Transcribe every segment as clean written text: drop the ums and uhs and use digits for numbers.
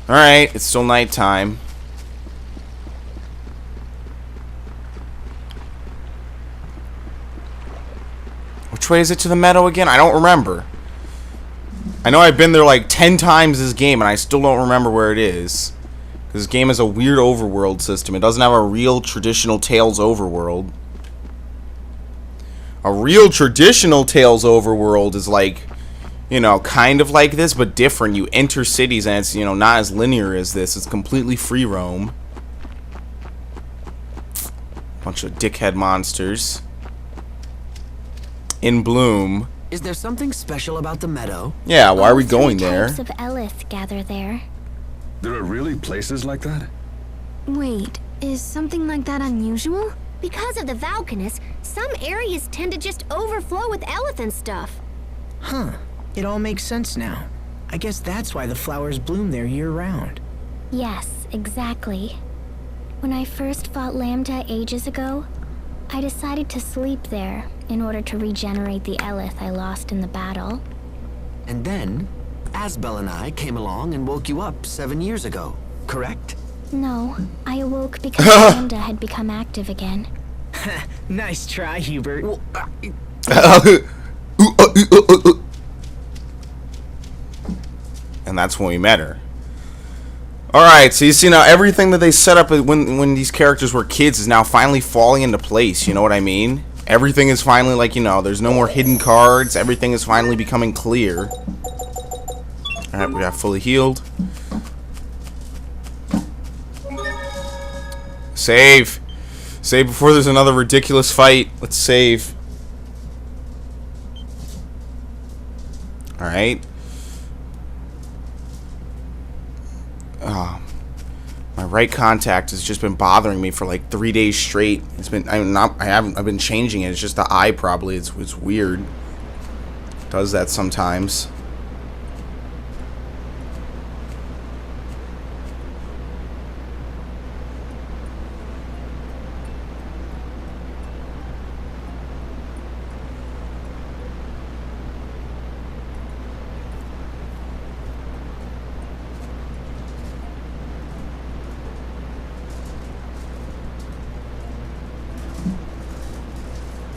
Alright, it's still nighttime. Which way is it to the meadow again? I don't remember. I know I've been there like 10 times this game, and I still don't remember where it is. This game is a weird overworld system. It doesn't have a real traditional Tales overworld. A real traditional Tales overworld is like, you know, kind of like this, but different. You enter cities, and it's, you know, not as linear as this. It's completely free roam. Bunch of dickhead monsters. In bloom. Is there something special about the meadow? Yeah, why are we going there? Types of Elith gather there. There are really places like that? Wait, is something like that unusual? Because of the Valkanus, some areas tend to just overflow with elephant stuff. Huh. It all makes sense now. I guess that's why the flowers bloom there year-round. Yes, exactly. When I first fought Lambda ages ago, I decided to sleep there in order to regenerate the Elith I lost in the battle. And then, Asbel and I came along and woke you up 7 years ago, correct? No, I awoke because Lambda had become active again. Nice try, Hubert. Well, And that's when we met her. Alright, so you see now everything that they set up when these characters were kids is now finally falling into place, you know what I mean? Everything is finally, like, you know, there's no more hidden cards, everything is finally becoming clear. Alright, we got fully healed. Save! Save before there's another ridiculous fight. Let's save. Alright. My right contact has just been bothering me for like 3 days straight. It's been I've been changing it. It's just the eye probably. It's weird. It does that sometimes.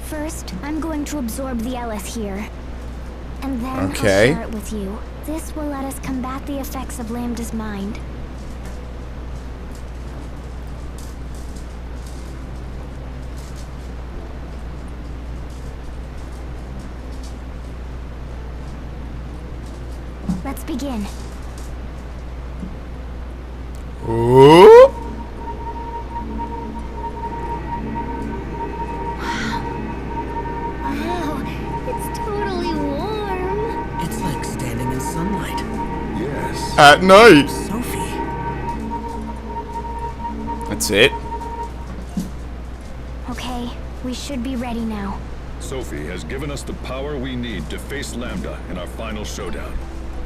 First, I'm going to absorb the Elith here. And then Okay. I'll share it with you. This will let us combat the effects of Lambda's mind. Let's begin. Ooh. Wow, it's totally warm. it's like standing in sunlight. Yes. At night. Sophie. That's it. Okay, we should be ready now. Sophie has given us the power we need to face Lambda in our final showdown.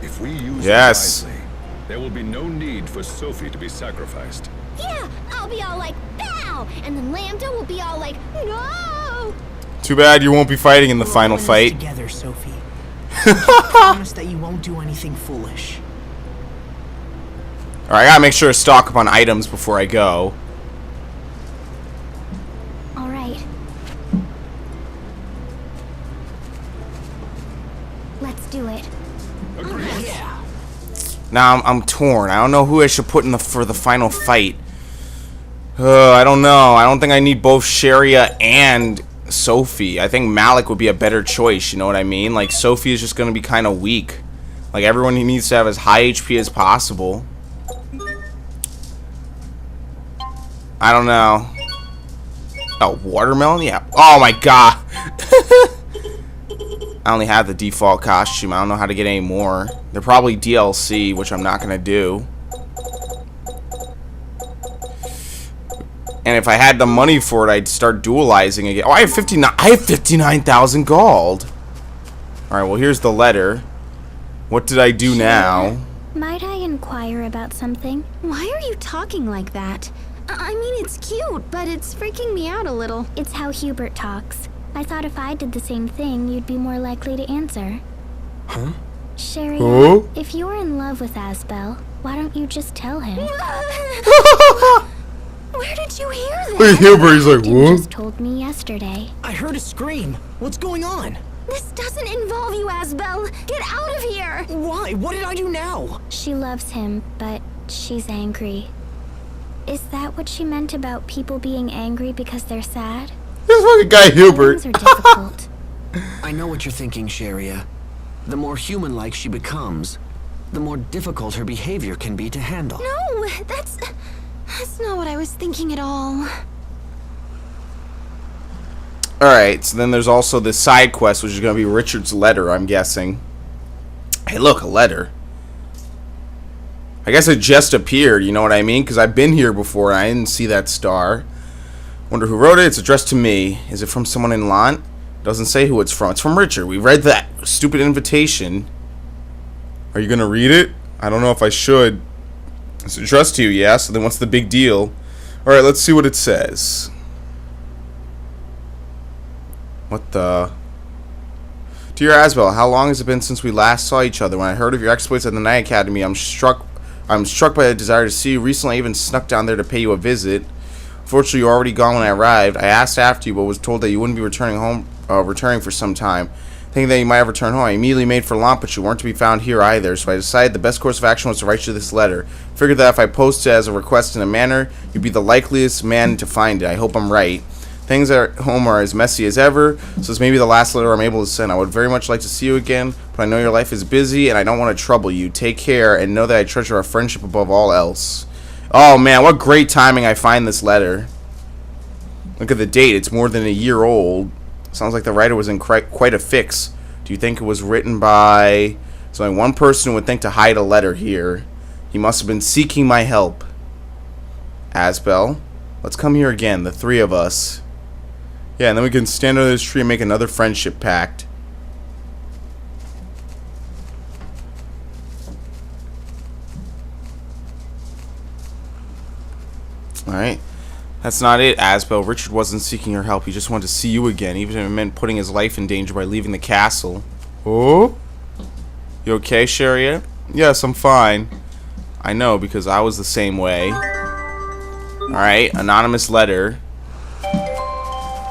If we use Yes. it wisely, there will be no need for Sophie to be sacrificed. Yeah, I'll be all like, "Bow!" And then Lambda will be all like, "No!" Too bad you won't be fighting in the We're final all in this fight. together, Sophie. Promise that you won't do anything foolish. Alright, I gotta make sure to stock up on items before I go. All right. Let's do it. Agreed. Yeah. Now I'm torn. I don't know who I should put in for the final fight. I don't know. I don't think I need both Sharia and Sophie. I think Malik would be a better choice, you know what I mean? Like, Sophie is just gonna be kind of weak. Like, everyone he needs to have as high HP as possible. I don't know. Oh, watermelon? Yeah. Oh my god. I only have the default costume. I don't know how to get any more. They're probably DLC, which I'm not gonna do. And if I had the money for it, I'd start dualizing again. Oh, I have 59,000 gold. All right, well, here's the letter. What did I do now? Might I inquire about something? Why are you talking like that? I mean, it's cute, but it's freaking me out a little. It's how Hubert talks. I thought if I did the same thing, you'd be more likely to answer. Huh? Sherry, Huh? if you're in love with Asbel, Why don't you just tell him? Where did you hear Look that? at Hilbert's like, You what? just told me yesterday. I heard a scream. What's going on? This doesn't involve you, Asbel. Get out of here. Why? What did I do now? She loves him, but she's angry. Is that what she meant about people being angry because they're sad? This fucking guy Hilbert. Feelings are difficult. I know what you're thinking, Sharia. The more human-like she becomes, the more difficult her behavior can be to handle. No, that's not what I was thinking at all. Alright, so then there's also this side quest, which is going to be Richard's letter, I'm guessing. Hey, look, a letter. I guess it just appeared, you know what I mean? Because I've been here before and I didn't see that star. Wonder who wrote it? It's addressed to me. Is it from someone in Lant? Doesn't say who it's from. It's from Richard. We read that stupid invitation. Are you going to read it? I don't know if I should. It's addressed to you, yeah? So then what's the big deal? Alright, let's see what it says. What the... Dear Asbel, how long has it been since we last saw each other? When I heard of your exploits at the Night Academy, I'm struck by a desire to see you. Recently, I even snuck down there to pay you a visit. Fortunately, you were already gone when I arrived. I asked after you, but was told that you wouldn't be returning for some time. Thinking that you might have returned home, I immediately made for Lamp, but you weren't to be found here either, so I decided the best course of action was to write you this letter. Figured that if I posted it as a request in a manner, you'd be the likeliest man to find it. I hope I'm right. Things at home are as messy as ever, so this may be the last letter I'm able to send. I would very much like to see you again, but I know your life is busy, and I don't want to trouble you. Take care, and know that I treasure our friendship above all else. Oh man, what great timing I find this letter. Look at the date, it's more than a year old. Sounds like the writer was in quite a fix. Do you think it was written by... There's only one person who would think to hide a letter here. He must have been seeking my help. Asbel, let's come here again, the three of us. Yeah, and then we can stand under this tree and make another friendship pact. Alright. That's not it, Asbel. Richard wasn't seeking your help. He just wanted to see you again, even if it meant putting his life in danger by leaving the castle. Oh? You okay, Sharia? Yes, I'm fine. I know, because I was the same way. Alright, anonymous letter.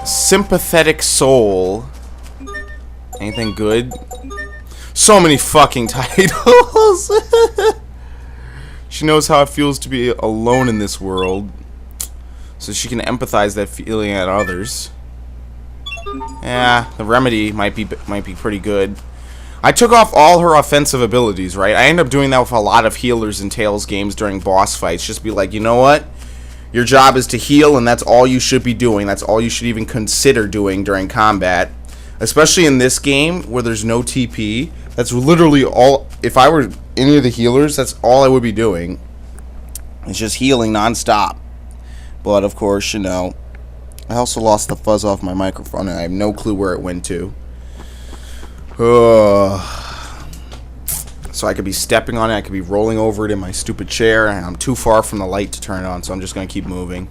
Sympathetic soul. Anything good? So many fucking titles. She knows how it feels to be alone in this world, so she can empathize that feeling at others. Yeah, the remedy might be pretty good. I took off all her offensive abilities, right? I end up doing that with a lot of healers in Tales games during boss fights. Just be like, you know what? Your job is to heal, and that's all you should be doing. That's all you should even consider doing during combat. Especially in this game, where there's no TP. That's literally all... If I were any of the healers, that's all I would be doing. It's just healing non-stop. But, of course, you know... I also lost the fuzz off my microphone, and I have no clue where it went to. So I could be stepping on it, I could be rolling over it in my stupid chair, and I'm too far from the light to turn it on, so I'm just going to keep moving.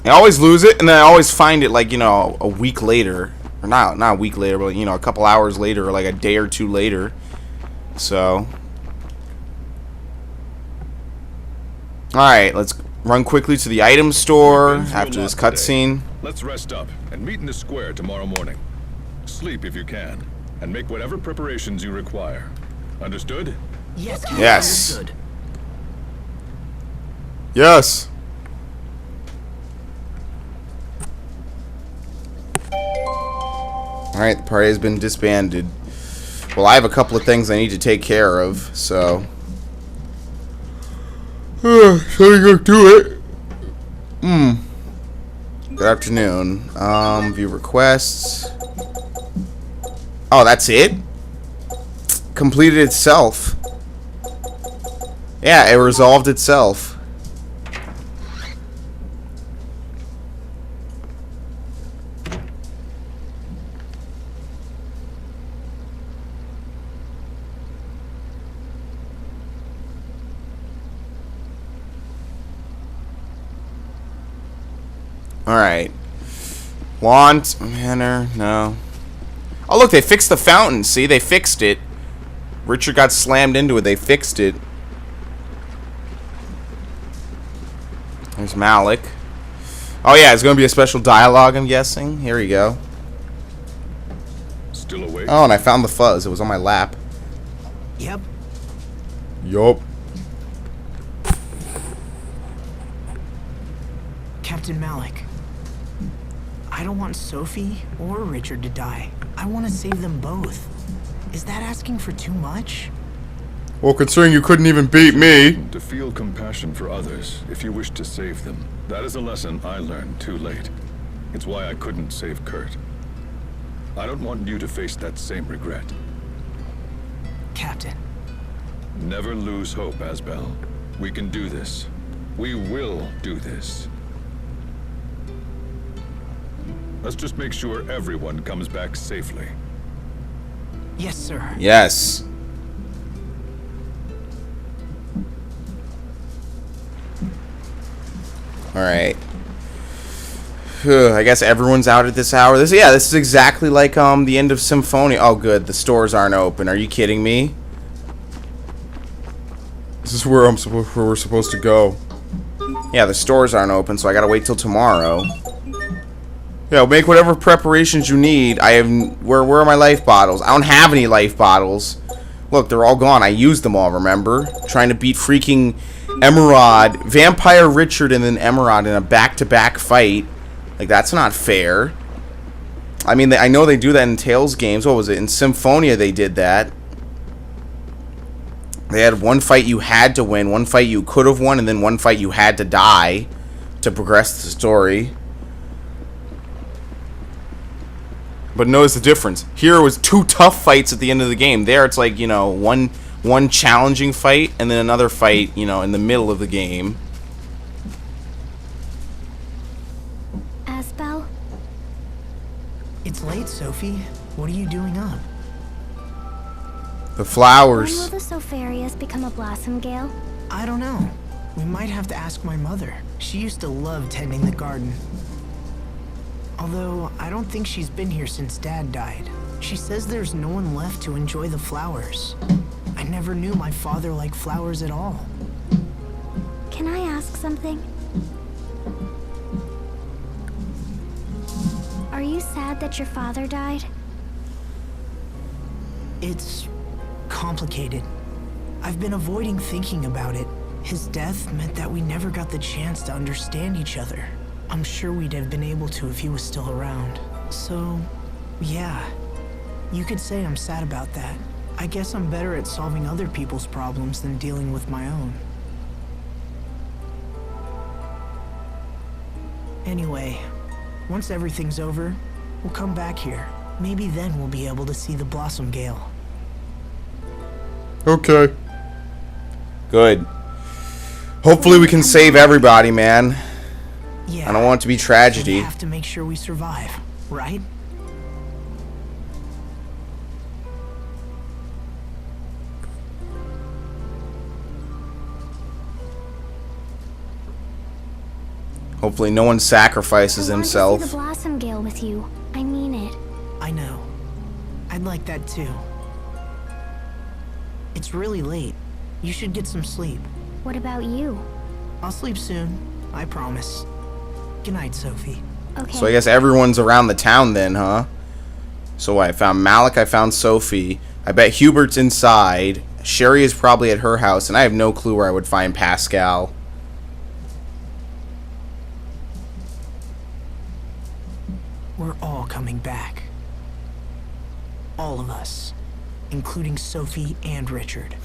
I always lose it, and then I always find it, like, you know, a week later. Or not a week later, but, you know, a couple hours later, or like a day or two later. So. Alright, let's run quickly to the item store after this cutscene. Let's rest up and meet in the square tomorrow morning. Sleep if you can, and make whatever preparations you require. Understood? Yes. Yes. Understood. Yes. Alright, the party has been disbanded. Well, I have a couple of things I need to take care of, so... so you go do it. Good afternoon. View requests. Oh, that's it? Completed itself. Yeah, it resolved itself. Alright. Want, manor, no. Oh look, they fixed the fountain. See, they fixed it. Richard got slammed into it. They fixed it. There's Malik. Oh yeah, it's gonna be a special dialogue, I'm guessing. Here we go. Still awake? Oh, and I found the fuzz. It was on my lap. Yep. Yup. Captain Malik, I don't want Sophie or Richard to die. I want to save them both. Is that asking for too much? Well, considering you couldn't even beat me. To feel compassion for others if you wish to save them. That is a lesson I learned too late. It's why I couldn't save Kurt. I don't want you to face that same regret. Captain. Never lose hope, Asbel. We can do this. We will do this. Let's just make sure everyone comes back safely. Yes, sir. Yes. Alright. I guess everyone's out at this hour. This is exactly like the end of Symphonia. Oh good, the stores aren't open. Are you kidding me? This is where we're supposed to go. Yeah, the stores aren't open, so I gotta wait till tomorrow. Yeah, make whatever preparations you need. I have where are my life bottles? I don't have any life bottles. Look, they're all gone. I used them all, remember? Trying to beat freaking Emerald, Vampire Richard, and then Emerald in a back-to-back fight. Like, that's not fair. I mean, I know they do that in Tales games. What was it? In Symphonia, they did that. They had one fight you had to win, one fight you could have won, and then one fight you had to die to progress the story. But notice the difference. Here it was 2 tough fights at the end of the game. There it's like, you know, one challenging fight and then another fight, you know, in the middle of the game. Asbel? It's late, Sophie. What are you doing up? The When flowers. will the Sopharias become a blossom gale? I don't know. We might have to ask my mother. She used to love tending the garden. Although, I don't think she's been here since Dad died. She says there's no one left to enjoy the flowers. I never knew my father liked flowers at all. Can I ask something? Are you sad that your father died? It's complicated. I've been avoiding thinking about it. His death meant that we never got the chance to understand each other. I'm sure we'd have been able to if he was still around. So, yeah. You could say I'm sad about that. I guess I'm better at solving other people's problems than dealing with my own. Anyway, once everything's over, we'll come back here. Maybe then we'll be able to see the Blossom Gale. Okay. Good. Hopefully we can save everybody, man. Yeah. I don't want it to be tragedy. We have to make sure we survive, right? Hopefully no one sacrifices I want himself. to see the blossom gale with you. I mean it. I know. I'd like that too. It's really late. You should get some sleep. What about you? I'll sleep soon. I promise. Good night, Sophie. Okay. So I guess everyone's around the town then, huh? So I found Malik, I found Sophie. I bet Hubert's inside. Sherry is probably at her house, and I have no clue where I would find Pascal. We're all coming back. All of us. Including Sophie and Richard.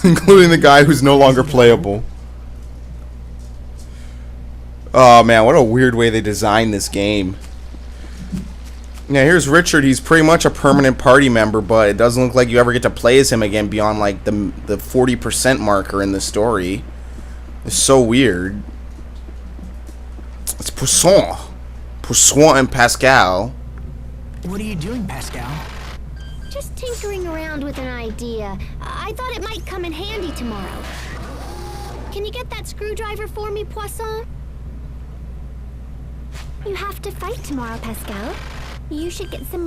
Including the guy who's no longer playable. Oh man, what a weird way they designed this game. Yeah, here's Richard. He's pretty much a permanent party member, but it doesn't look like you ever get to play as him again beyond like the 40% marker in the story. It's so weird. It's Poisson. Poisson and Pascal. What are you doing, Pascal? Just tinkering around with an idea. I thought it might come in handy tomorrow. Can you get that screwdriver for me, Poisson? You have to fight tomorrow, Pascal. You should get some